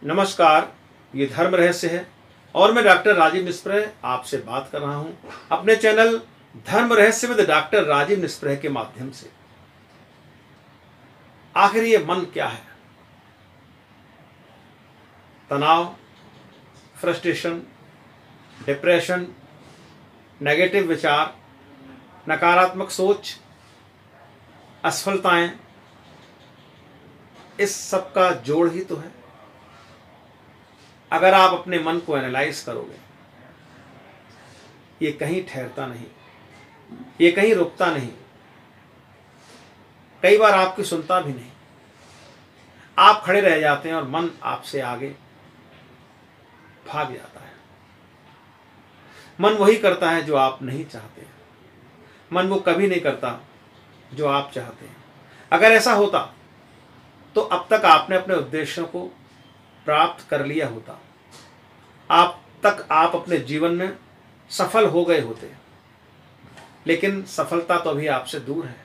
नमस्कार, ये धर्म रहस्य है और मैं डॉक्टर राजीव निस्प्रे आपसे बात कर रहा हूं अपने चैनल धर्म रहस्य विद डॉक्टर राजीव निस्प्रे के माध्यम से। आखिर ये मन क्या है? तनाव, फ्रस्ट्रेशन, डिप्रेशन, नेगेटिव विचार, नकारात्मक सोच, असफलताएं, इस सब का जोड़ ही तो है। अगर आप अपने मन को एनालाइज करोगे, ये कहीं ठहरता नहीं, ये कहीं रुकता नहीं, कई बार आपकी सुनता भी नहीं। आप खड़े रह जाते हैं और मन आपसे आगे भाग जाता है। मन वही करता है जो आप नहीं चाहते। मन वो कभी नहीं करता जो आप चाहते हैं। अगर ऐसा होता तो अब तक आपने अपने उद्देश्यों को प्राप्त कर लिया होता। आप अपने जीवन में सफल हो गए होते। लेकिन सफलता तो अभी आपसे दूर है।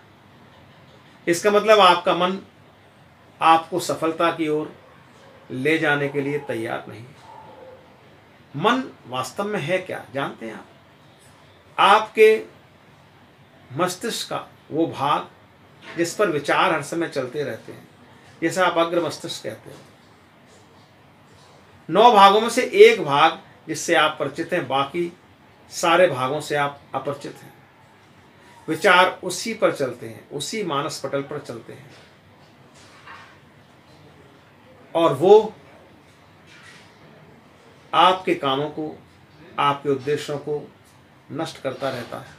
इसका मतलब आपका मन आपको सफलता की ओर ले जाने के लिए तैयार नहीं। मन वास्तव में है क्या जानते हैं आप? आपके मस्तिष्क का वो भाग जिस पर विचार हर समय चलते रहते हैं, जैसे आप अग्र मस्तिष्क कहते हो। 9 भागों में से एक भाग जिससे आप परिचित हैं, बाकी सारे भागों से आप अपरिचित हैं। विचार उसी पर चलते हैं, उसी मानस पटल पर चलते हैं और वो आपके कामों को, आपके उद्देश्यों को नष्ट करता रहता है।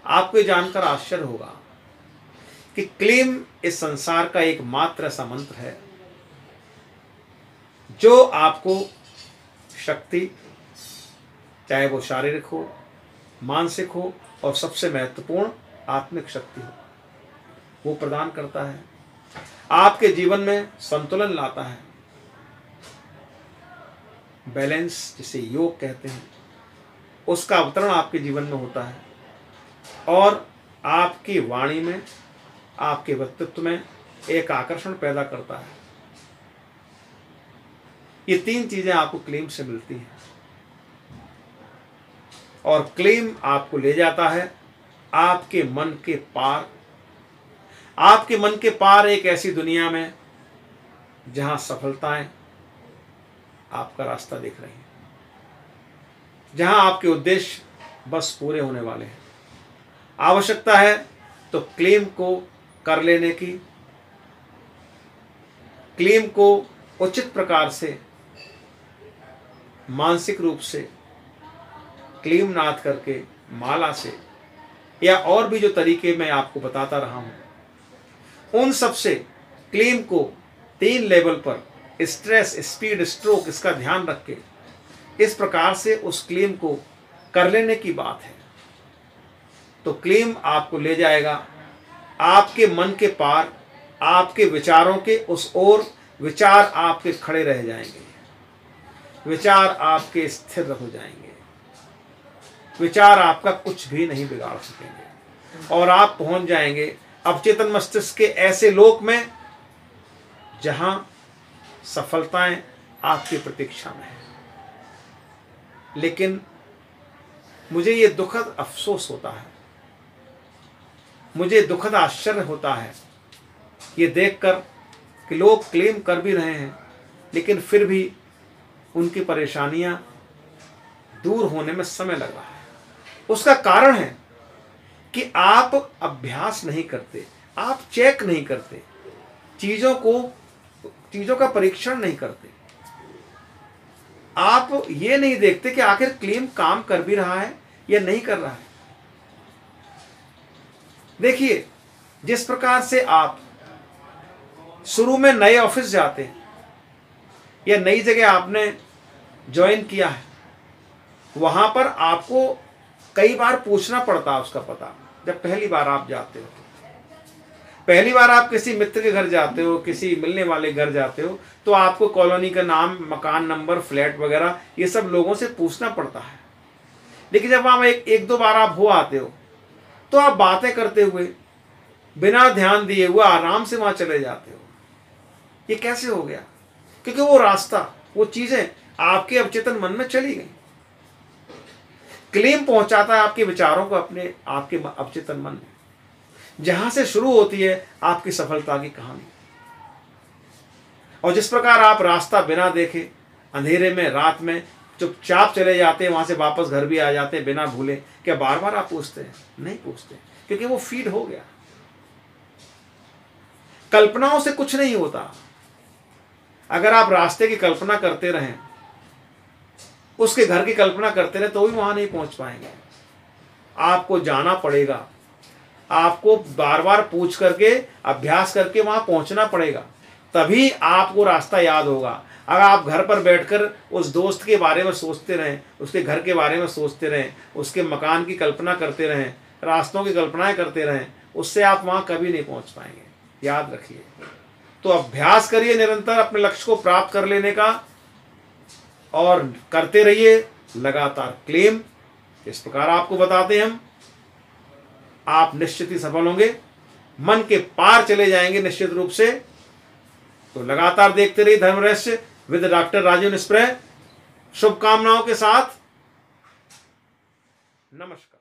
आपको जानकर आश्चर्य होगा कि क्लीम इस संसार का एकमात्र ऐसा मंत्र है जो आपको शक्ति, चाहे वो शारीरिक हो, मानसिक हो और सबसे महत्वपूर्ण आत्मिक शक्ति हो, वो प्रदान करता है। आपके जीवन में संतुलन लाता है। बैलेंस, जिसे योग कहते हैं, उसका अवतरण आपके जीवन में होता है और आपकी वाणी में, आपके व्यक्तित्व में एक आकर्षण पैदा करता है। ये 3 चीजें आपको क्लीम से मिलती हैं और क्लीम आपको ले जाता है आपके मन के पार। आपके मन के पार एक ऐसी दुनिया में जहां सफलताएं आपका रास्ता दिख रही हैं, जहां आपके उद्देश्य बस पूरे होने वाले हैं। आवश्यकता है तो क्लीम को कर लेने की, क्लीम को उचित प्रकार से मानसिक रूप से क्लीम नाद करके, माला से, या और भी जो तरीके मैं आपको बताता रहा हूं, उन सब से क्लीम को 3 लेवल पर स्ट्रेस, स्पीड, स्ट्रोक, इसका ध्यान रख के इस प्रकार से उस क्लीम को कर लेने की बात है। तो क्लीम आपको ले जाएगा आपके मन के पार, आपके विचारों के उस ओर। विचार आपके खड़े रह जाएंगे, विचार आपके स्थिर हो जाएंगे, विचार आपका कुछ भी नहीं बिगाड़ सकेंगे और आप पहुंच जाएंगे अवचेतन मस्तिष्क के ऐसे लोक में जहां सफलताएं आपकी प्रतीक्षा में है। लेकिन मुझे ये दुखद अफसोस होता है, मुझे दुखद आश्चर्य होता है ये देखकर कि लोग क्लेम कर भी रहे हैं लेकिन फिर भी उनकी परेशानियां दूर होने में समय लग रहा है। उसका कारण है कि आप अभ्यास नहीं करते, आप चेक नहीं करते, चीजों का परीक्षण नहीं करते। आप ये नहीं देखते कि आखिर क्लेम काम कर भी रहा है या नहीं कर रहा है। देखिए, जिस प्रकार से आप शुरू में नए ऑफिस जाते हैं या नई जगह आपने ज्वाइन किया है, वहां पर आपको कई बार पूछना पड़ता है उसका पता। जब पहली बार आप जाते हो, पहली बार आप किसी मित्र के घर जाते हो, किसी मिलने वाले घर जाते हो, तो आपको कॉलोनी का नाम, मकान नंबर, फ्लैट वगैरह ये सब लोगों से पूछना पड़ता है। लेकिन जब वहां एक 2 बार आप हो आते हो तो आप बातें करते हुए, बिना ध्यान दिए हुए आराम से वहां चले जाते हो। ये कैसे हो गया? क्योंकि वो रास्ता, वो चीजें आपके अवचेतन मन में चली गई। क्लेम पहुंचाता है आपके विचारों को अपने आपके अवचेतन मन में, जहां से शुरू होती है आपकी सफलता की कहानी। और जिस प्रकार आप रास्ता बिना देखे अंधेरे में रात में चुपचाप चले जाते हैं, वहां से वापस घर भी आ जाते हैं बिना भूले, क्या बार बार आप पूछते हैं? नहीं पूछते, क्योंकि वो फीड हो गया। कल्पनाओं से कुछ नहीं होता। अगर आप रास्ते की कल्पना करते रहें, उसके घर की कल्पना करते रहे, तो भी वहां नहीं पहुंच पाएंगे। आपको जाना पड़ेगा, आपको बार बार पूछ करके अभ्यास करके वहां पहुंचना पड़ेगा, तभी आपको रास्ता याद होगा। अगर आप घर पर बैठकर उस दोस्त के बारे में सोचते रहें, उसके घर के बारे में सोचते रहें, उसके मकान की कल्पना करते रहें, रास्तों की कल्पनाएं करते रहें, उससे आप वहां कभी नहीं पहुंच पाएंगे। याद रखिए। तो अभ्यास करिए निरंतर अपने लक्ष्य को प्राप्त कर लेने का, और करते रहिए लगातार क्लेम। इस प्रकार आपको बताते हैं हम, आप निश्चित ही सफल होंगे, मन के पार चले जाएंगे निश्चित रूप से। तो लगातार देखते रहिए धर्म रहस्य विद डॉक्टर राजीव निस्प्रे। शुभकामनाओं के साथ, नमस्कार।